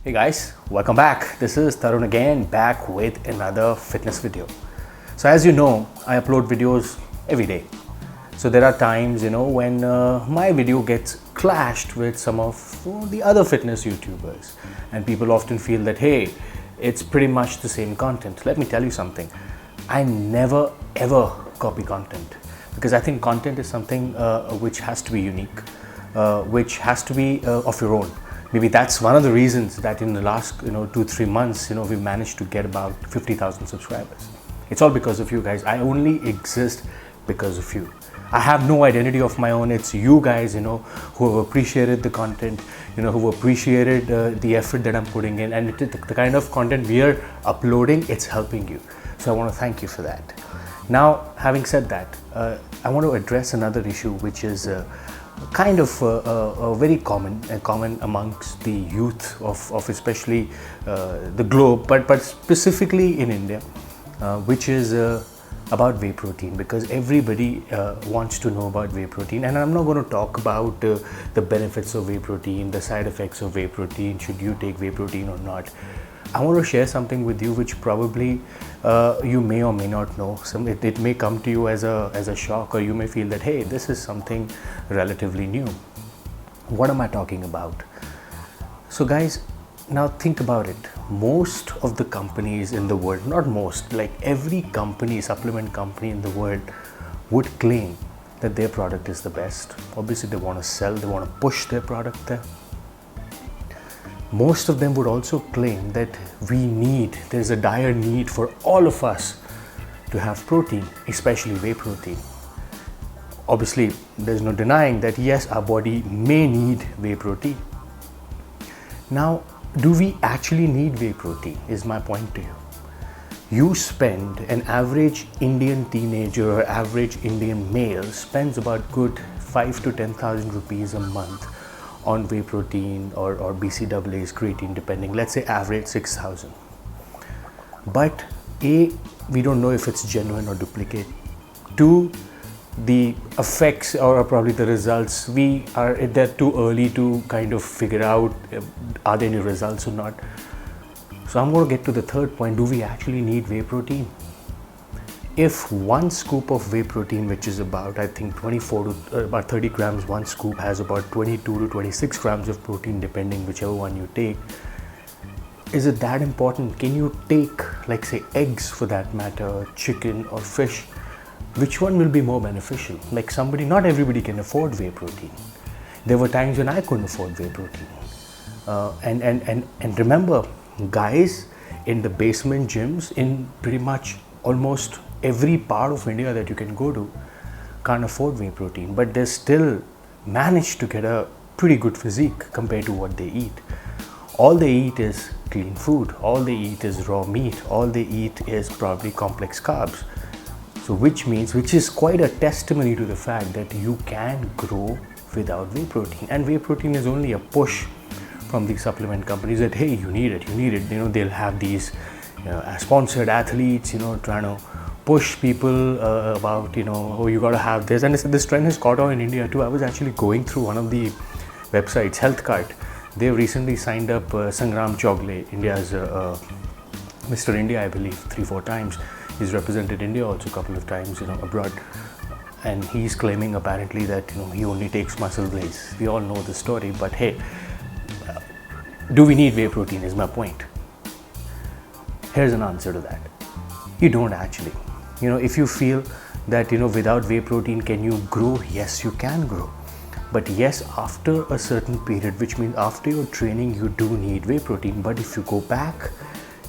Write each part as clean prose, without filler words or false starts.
Hey guys, welcome back. This is Tarun again, back with another fitness video. So as you know, I upload videos every day. So there are times, when my video gets clashed with some of the other fitness YouTubers, and people often feel that, hey, it's pretty much the same content. Let me tell you something. I never ever copy content, because I think content is something which has to be unique, which has to be of your own. Maybe that's one of the reasons that in the last 2-3 months we've managed to get about 50,000 subscribers. It's all because of you guys. I only exist because of you. I have no identity of my own. It's you guys who have appreciated the content, who have appreciated the effort that I'm putting in, and the kind of content we are uploading, it's helping you. So I want to thank you for that. Now, having said that, I want to address another issue, which is kind of very common amongst the youth of especially the globe, but specifically in India, which is about whey protein, because everybody wants to know about whey protein. And I'm not going to talk about the benefits of whey protein, the side effects of whey protein, should you take whey protein or not. I want to share something with you which probably you may or may not know. It may come to you as a shock, or you may feel that, hey, this is something relatively new. What am I talking about? So guys, now think about it. Most of the companies in the world, not most, like every company, supplement company in the world, would claim that their product is the best. Obviously they want to sell, they want to push their product there. Most of them would also claim that there's a dire need for all of us to have protein, especially whey protein. Obviously, there's no denying that yes, our body may need whey protein. Now, do we actually need whey protein is my point to you. You spend, an average Indian teenager or average Indian male spends about good 5,000 to 10,000 rupees a month on whey protein or BCAAs, creatine, depending. Let's say average 6,000. But A, we don't know if it's genuine or duplicate. 2, the effects or probably the results, they're too early to kind of figure out are there any results or not. So I'm going to get to the third point. Do we actually need whey protein? If one scoop of whey protein, which is about, I think, 24 to about 30 grams, one scoop has about 22 to 26 grams of protein, depending whichever one you take. Is it that important? Can you take, like, say, eggs for that matter, chicken or fish? Which one will be more beneficial? Like not everybody can afford whey protein. There were times when I couldn't afford whey protein. And remember, guys in the basement gyms in pretty much almost every part of India that you can go to can't afford whey protein, but they still manage to get a pretty good physique compared to what they eat. All they eat is clean food, all they eat is raw meat, all they eat is probably complex carbs. So which is quite a testimony to the fact that you can grow without whey protein. And whey protein is only a push from the supplement companies that, hey, you need it. They'll have these sponsored athletes, trying to push people about, oh, you got to have this. And this trend has caught on in India too. I was actually going through one of the websites, HealthCart. They've recently signed up Sangram Chogle, India's Mr. India, I believe, 3-4 times. He's represented India also a couple of times, abroad. And he's claiming apparently that, he only takes muscle blaze. We all know the story, but hey, do we need whey protein is my point. Here's an answer to that. You don't actually. If you feel that, without whey protein, can you grow? Yes, you can grow. But yes, after a certain period, which means after your training, you do need whey protein. But if you go back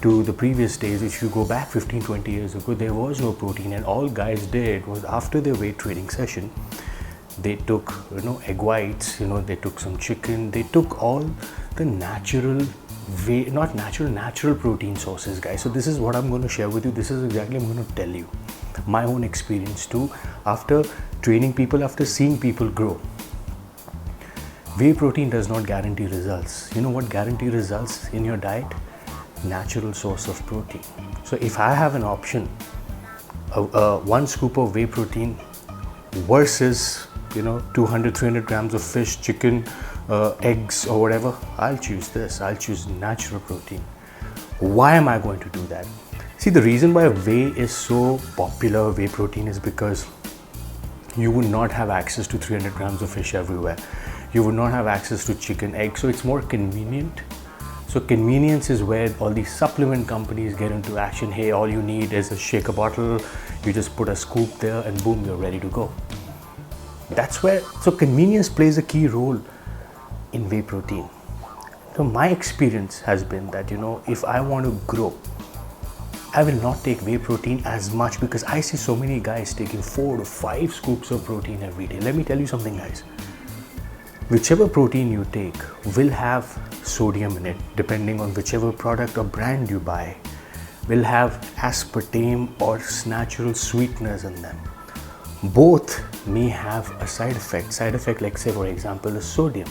to the previous days, if you go back 15-20 years ago, there was no protein, and all guys did was after their weight training session, they took egg whites, they took some chicken, they took all the natural natural protein sources, guys. So this is what I'm going to share with you. This is exactly I'm going to tell you my own experience too, after training people, after seeing people grow. Whey protein does not guarantee results. You know what guarantee results in your diet? Natural source of protein. So if I have an option, one scoop of whey protein versus 200-300 grams of fish, chicken, eggs or whatever, I'll choose this. I'll choose natural protein. Why am I going to do that? See, the reason why whey is so popular, whey protein, is because you would not have access to 300 grams of fish everywhere. You would not have access to chicken, egg, so it's more convenient. So convenience is where all these supplement companies get into action. Hey, all you need is a shaker bottle, you just put a scoop there and boom, you're ready to go. That's where, so convenience plays a key role in whey protein. So my experience has been that, if I want to grow, I will not take whey protein as much, because I see so many guys taking 4 to 5 scoops of protein every day. Let me tell you something, guys. Whichever protein you take will have sodium in it, depending on whichever product or brand you buy, will have aspartame or natural sweeteners in them. Both may have a side effect. Side effect, like say for example, is sodium.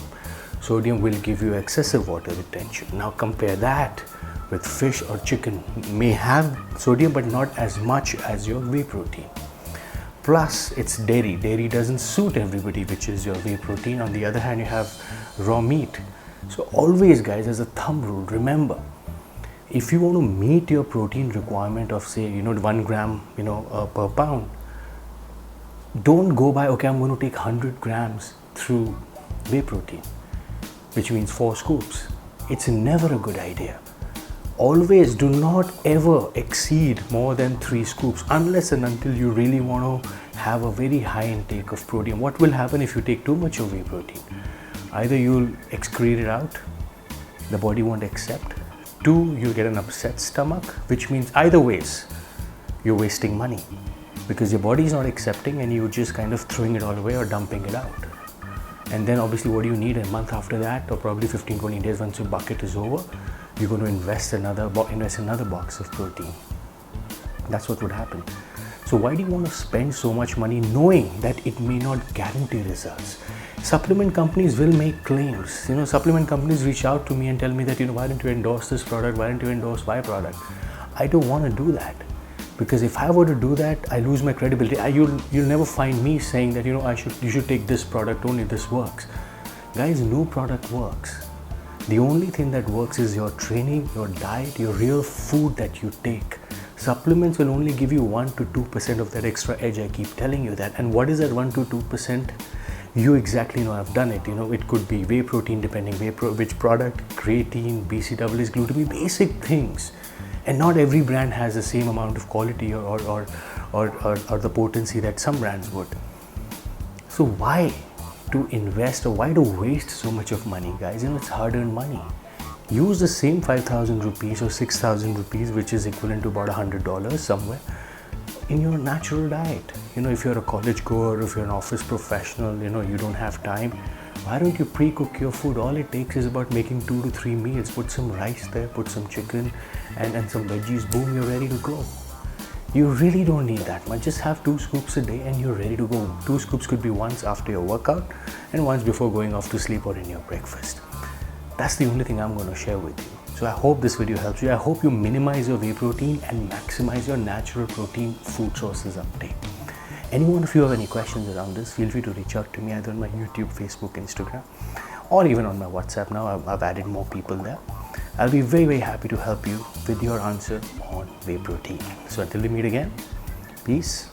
Sodium will give you excessive water retention. Now compare that with fish or chicken. May have sodium but not as much as your whey protein. Plus it's dairy. Dairy doesn't suit everybody, which is your whey protein. On the other hand, you have raw meat. So always, guys, as a thumb rule, remember, if you want to meet your protein requirement of say 1 gram per pound, don't go by, okay, I'm going to take 100 grams through whey protein, which means 4 scoops. It's never a good idea. Always do not ever exceed more than 3 scoops unless and until you really want to have a very high intake of protein. What will happen if you take too much of whey protein? Either you'll excrete it out, the body won't accept. 2, you'll get an upset stomach, which means either ways, you're wasting money because your body is not accepting and you're just kind of throwing it all away or dumping it out. And then obviously what do you need a month after that, or probably 15-20 days once your bucket is over, you're going to invest another box of protein. That's what would happen. So why do you want to spend so much money knowing that it may not guarantee results? Supplement companies will make claims. Supplement companies reach out to me and tell me that, why don't you endorse this product? Why don't you endorse my product? I don't want to do that, because if I were to do that, I lose my credibility. You'll never find me saying that, you should take this product only, this works. Guys, no product works. The only thing that works is your training, your diet, your real food that you take. Supplements will only give you 1 to 2% of that extra edge. I keep telling you that. And what is that 1 to 2%? You exactly know. I've done it. It could be whey protein, depending which product, creatine, BCAAs, glutamine, basic things. And not every brand has the same amount of quality or the potency that some brands would. So why to invest, or why to waste so much of money, guys? It's hard-earned money. Use the same 5,000 rupees or 6,000 rupees, which is equivalent to about $100 somewhere, in your natural diet. If you're a college goer, if you're an office professional, you don't have time, why don't you pre-cook your food? All it takes is about making 2 to 3 meals. Put some rice there, put some chicken and some veggies, boom, you're ready to go. You really don't need that much. Just have 2 scoops a day and you're ready to go. 2 scoops could be once after your workout and once before going off to sleep or in your breakfast. That's the only thing I'm going to share with you. So I hope this video helps you. I hope you minimize your whey protein and maximize your natural protein food sources uptake. Any one of you have any questions around this, feel free to reach out to me either on my YouTube, Facebook, Instagram, or even on my WhatsApp now. I've added more people there. I'll be very, very happy to help you with your answer on whey protein. So until we meet again, peace.